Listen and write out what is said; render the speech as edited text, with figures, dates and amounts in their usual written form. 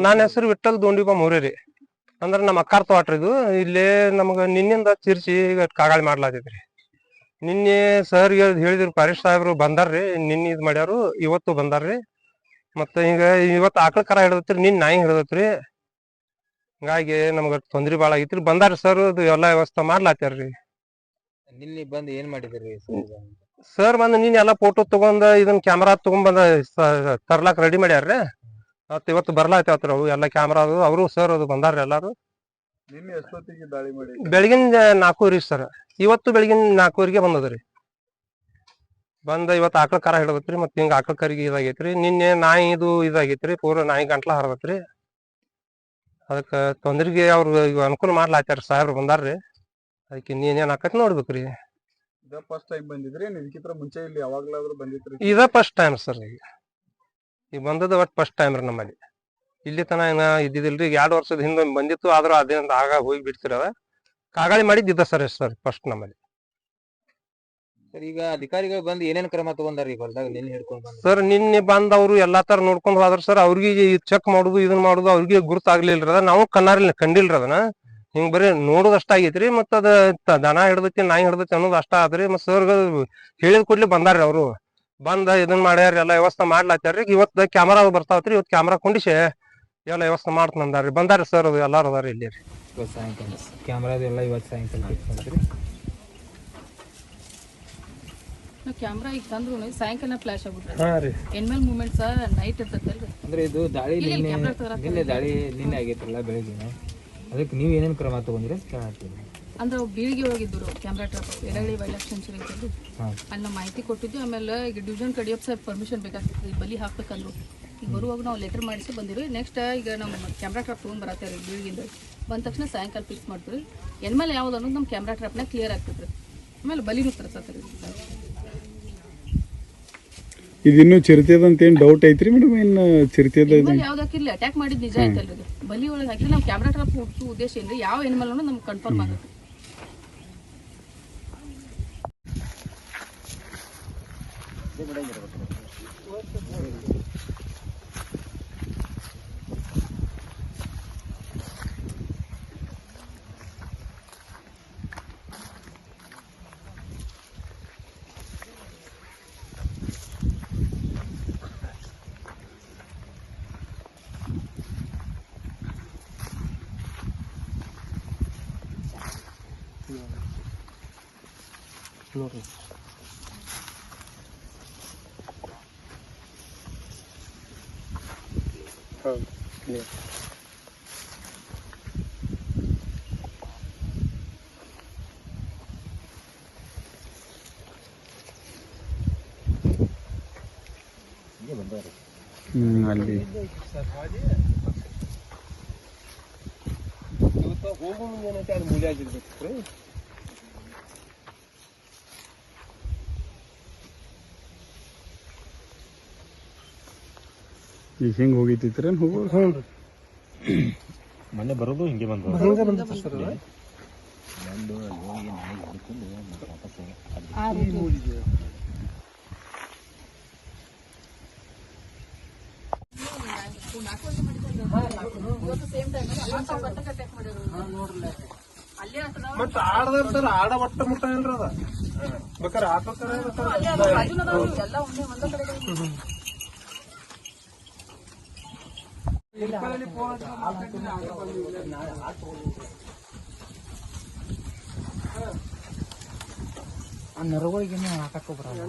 ನನ್ನ ಹೆಸರು ವಿಠಲ್ ದೋಂಡಿಬಾ ಮೌರ್ಯ ರೀ. ಅಂದ್ರ ನಮ್ಮ ಅಕ್ಕಾರ್ ತೋಟ ಇದು. ಇಲ್ಲೇ ನಮಗ ನಿನ್ನಿಂದ ಚಿರ್ಚಿ ಕಾಗಾಳಿ ಮಾಡ್ಲಾತೈತ್ರಿ. ನಿನ್ನೆ ಸರ್ ಹೇಳಿದ್ರು ಪಾರಿಶ್ ಸಾಹೇಬ್ರು ಬಂದಾರ್ರಿ. ನಿನ್ನೆ ಇದ್ ಮಾಡ್ಯಾರು, ಇವತ್ತು ಬಂದಾರ್ರಿ. ಮತ್ತ ಈಗ ಇವತ್ತು ಆಕಳ ಕರ ಹಿಡದತ್ರಿ, ನಿನ್ ನಾಯಿ ಹಿಡದತ್ರಿ. ಹಿಂಗಾಗಿ ನಮ್ಗ ತೊಂದ್ರೆ ಬಾಳ ಆಗೈತ್ರಿ. ಬಂದಾರ ಸರ್, ಅದು ಎಲ್ಲಾ ವ್ಯವಸ್ಥೆ ಮಾಡ್ಲಾತ್ಯಾರ್ರಿ. ನಿನ್ನೆ ಬಂದು ಏನ್ ಮಾಡಿದ್ರಿ ಸರ್? ಬಂದ್ ನಿನ್ನೆ ಎಲ್ಲಾ ಫೋಟೋ ತಗೊಂಡ್ ಇದನ್ನ ಕ್ಯಾಮ್ರಾ ತಗೊಂಡ್ ಬಂದ ತರ್ಲಾಕ್ ರೆಡಿ ಮಾಡ್ಯಾರ್ರಿ. ಮತ್ ಇವತ್ತು ಬರ್ಲಾತೇವತ್ರಿ ಅವು ಎಲ್ಲಾ ಕ್ಯಾಮ್ರಾ ಅದು. ಅವರು ಸರ್ ಅದು ಬಂದಾರ್ರಿ ಎಲ್ಲಾರು. ನಿನ್ನೆ ಎಷ್ಟೊತ್ತಿಗೆ ದಾಳಿ ಮಾಡಿ? ಬೆಳಗಿನ 4 ಸರ್. ಇವತ್ತು ಬೆಳಗಿನ 4 ಬಂದದ್ರಿ. ಬಂದ ಇವತ್ತು ಆಕಳ ಕರ ಹಿಡದತ್ರಿ. ಮತ್ ಹಿಂಗ ಆಕಳ ಕರಿಗೆ ಇದಾಗೈತ್ರಿ. ನಿನ್ನೆ ನಾಯಿ ಇದು ಇದಾಗೈತ್ರಿ, ಪೂರ ನಾಯಿ ಗಂಟ್ಲ ಹರದತ್ರಿ. ಅದಕ್ಕ ತೊಂದ್ರಿಗೆ ಅವ್ರು ಈಗ ಅನುಕೂಲ ಮಾಡ್ಲಾತ್ಯಾರ, ಸಾಹೇಬ್ರು ಬಂದಾರ್ರಿ. ಅದಕ್ಕೆ ನೀನೇನ್ ಆಕತ್ ನೋಡ್ಬೇಕ್ರಿ. ಇದ ಫಸ್ಟ್ ಟೈಮ್ ಬಂದಿದ್ರಿ? ಇದಕ್ಕಿಂತ ಮುಂಚೆ ಇಲ್ಲಿ ಯಾವಾಗ್ಲಾದ್ರೂ ಬಂದಿದ್ರಿ? ಇದ ಫಸ್ಟ್ ಟೈಮ್ ಸರ್. ಈಗ ಬಂದದ ಒಟ್ಟು ಫಸ್ಟ್ ಟೈಮ್ ರೀ ನಮ್ಮಲ್ಲಿ. ಇಲ್ಲಿ ತನ ಏನ ಇದ್ದಿದಿಲ್ರಿ. ಈಗ 2 ವರ್ಷದ ಹಿಂದೆ ಬಂದಿತ್ತು, ಆದ್ರೂ ಅದೇನ ಆಗ ಹೋಗಿ ಬಿಡ್ತಿರ. ಕಾಗಾಳಿ ಮಾಡಿದ್ದ ಸರ್ ಫಸ್ಟ್ ನಮ್ಮಲ್ಲಿ. ಸರ್, ಈಗ ಅಧಿಕಾರಿಗಳು ಬಂದು ಏನೇನ್ ಕ್ರಮ ತಗೊಂಡಾರ ಈಗ ಹೊಲದಾಗ ನಿನ್ನೆ ಹಿಡ್ಕೊಂಡ್ ಬಂದ? ಸರ್ ನಿನ್ನೆ ಬಂದ್ ಅವ್ರು ಎಲ್ಲಾ ತರ ನೋಡ್ಕೊಂಡ್ ಹೋದ್ರ ಸರ್. ಅವ್ರಿಗೆ ಚೆಕ್ ಮಾಡುದು ಇದನ್ ಮಾಡುದು ಅವ್ರಿಗೆ ಗುರುತಾಗ್ಲಿಲ್ರಿ. ಅದ ನಾವು ಕಂಡಿಲ್ರಿ ಅದನ್ನ. ಹಿಂಗ್ ಬರೀ ನೋಡುದಷ್ಟ ಆಗೈತ್ರಿ. ಮತ್ತ ಅದ ದನ ಹಿಡ್ದೈತಿ ನಾಯಿ ಹಿಡ್ದೈತಿ ಅನ್ನೋದು ಅಷ್ಟ ಆದ್ರಿ. ಮತ್ ಸರ್ ಹೇಳಿದ ಕೂಡ್ಲೆ ಬಂದಾರ್ರಿ ಅವರು. ಬಂದ ಇದನ್ ಮಾಡ್ಯಾರ, ಎಲ್ಲಾ ವ್ಯವಸ್ಥೆ ಮಾಡ್ಲಾತ್ಯಾರ್ರಿ. ಇವತ್ತು ಕ್ಯಾಮರಾ ಬರ್ತಾವತ್ರಿ. ಇವತ್ತು ಕ್ಯಾಮರಾ ಕುಂಡಿಸಿ ಎಲ್ಲ ವ್ಯವಸ್ಥೆ ಮಾಡ್ತಂದಾರ್ರಿ. ಬಂದಾರ್ರಿ ಸರ್, ಅದು ಎಲ್ಲಾರು ಅದಾರ ಇಲ್ಲಿ. ಇವತ್ತು ಸಾಯಂಕಾಲ ಕ್ಯಾಮ್ರಾದೆಲ್ಲ ಇವತ್ತು ಸಾಯಂಕಾಲ ಕ್ಯಾಮ್ರಾ ಈಗ ತಂದ್ರು ಸಾಯಂಕಾಲ ಫ್ಲಾಶ್ ಆಗ್ಬಿಟ್ರೆ ಎನ್ಮೇಲ್ ಮೂವ್ಮೆಂಟ್ಸ್ ನೈಟ್ ಇರ್ತೈತಲ್ರಿ. ಅಂದ್ರೆ ಇದು ದಾಳಿ ನಿನ್ನೆ ದಾಳಿ ನಿನ್ನೆ ಆಗೈತ್ರಲ್ಲ ಬೆಳಗ್ಗೆ. ಅದಕ್ಕೆ ನೀವು ಏನೇನು ಕ್ರಮ ತಗೊಂಡ್ರಿ ಅಂತ ಕೇಳ್ತೀನಿ. ಅಂದ್ರೆ ಬೀಳಿಗೆ ಹೋಗಿದ್ರು ಕ್ಯಾಮ್ರಾ ಟ್ರಾಪ್ ಎಡಗಳಿ ವೈಲ್ಡ್ ಲೈಫ್ ಸೆಂಚುರಿ ಅಂತಂದು ಅಲ್ಲಿ ನಾವು ಮಾಹಿತಿ ಕೊಟ್ಟಿದ್ವಿ. ಆಮೇಲೆ ಈಗ ಡಿವಿಷನ್ ಕಡಿಯಪ್ಪ ಸಾಹೇಬ್ ಪರ್ಮಿಷನ್ ಬೇಕಾಗ್ತದೆ ಬಲಿ ಹಾಕ್ಬೇಕಂದ್ರು. ಈಗ ಬರುವಾಗ ನಾವು ಲೆಟರ್ ಮಾಡಿಸಿ ಬಂದಿರಿ. ನೆಕ್ಸ್ಟ್ ಈಗ ನಮ್ಮ ಕ್ಯಾಮ್ರಾ ಟ್ರಾಪ್ ತೊಗೊಂಡ್ ಬರತ್ತಾರೆ ಬೀಳಿಗಿಂದ. ಬಂದ ತಕ್ಷಣ ಸಾಯಂಕಾಲ ಫಿಕ್ಸ್ ಮಾಡ್ತೀವಿ. ಎನ್ಮೇಲೆ ಯಾವ್ದು ಅನ್ನೋದು ನಮ್ಮ ಕ್ಯಾಮ್ರಾ ಟ್ರಾಪ್ನಾಗ ಕ್ಲಿಯರ್ ಆಗ್ತೈತ್ರಿ. ಆಮೇಲೆ ಬಲಿನೂ ತರ್ಸತ್ರಿ. ಇದಿನ್ನು ಚಿರತೆದ ಅಂತ ಏನ್ ಡೌಟ್ ಐತ್ರಿ ಮೇಡಮ್? ಇನ್ನು ಚಿರತೆದ ಯಾವ್ದಾಕಿರ್ಲಿ ಅಟ್ಯಾಕ್ ಮಾಡಿದ್ ನಿಜ ಆಯ್ತಲ್ರಿ. ಬಲಿ ಒಳಗೆ ಹಾಕಿ ನಾವು ಕ್ಯಾಮ್ರಾ ಟ್ರಾಪ್ ಹುಡ್ಸೋ ಉದ್ದೇಶ ಏನ್ರಿ, ಯಾವ ಎನಿಮಲ್ ಅನ್ನೋದು ನಮ್ಗೆ ಕನ್ಫರ್ಮ್ ಆಗುತ್ತೆ. ನೋಡ್ರಿ ಅಲ್ಲಿ ಹೋಗೋ ಮುಂದೆ ಅದು ಮೂಲೆ ಆಗಿರ್ಬೇಕು. ಈಗ ಹೆಂಗ್ ಹೋಗಿತ್ತೇನ್ ಹೋಗೋದು? ಮೊನ್ನೆ ಬರೋದು ಹಿಂಗೆ ಬಂದು ಮತ್ತ ಆಡದಾರ ಸರ್. ಆಡ ಒಟ್ಟ ಮುಟ್ಟ ಇಲ್ರಿ ಅದ. ಬೇಕಾರೆ ಹಾಕೋತಾರ ಆ ನರಗಳಿಗೇನು ಹಾಕಕ್ಕೆ ಬರಲ್ಲ.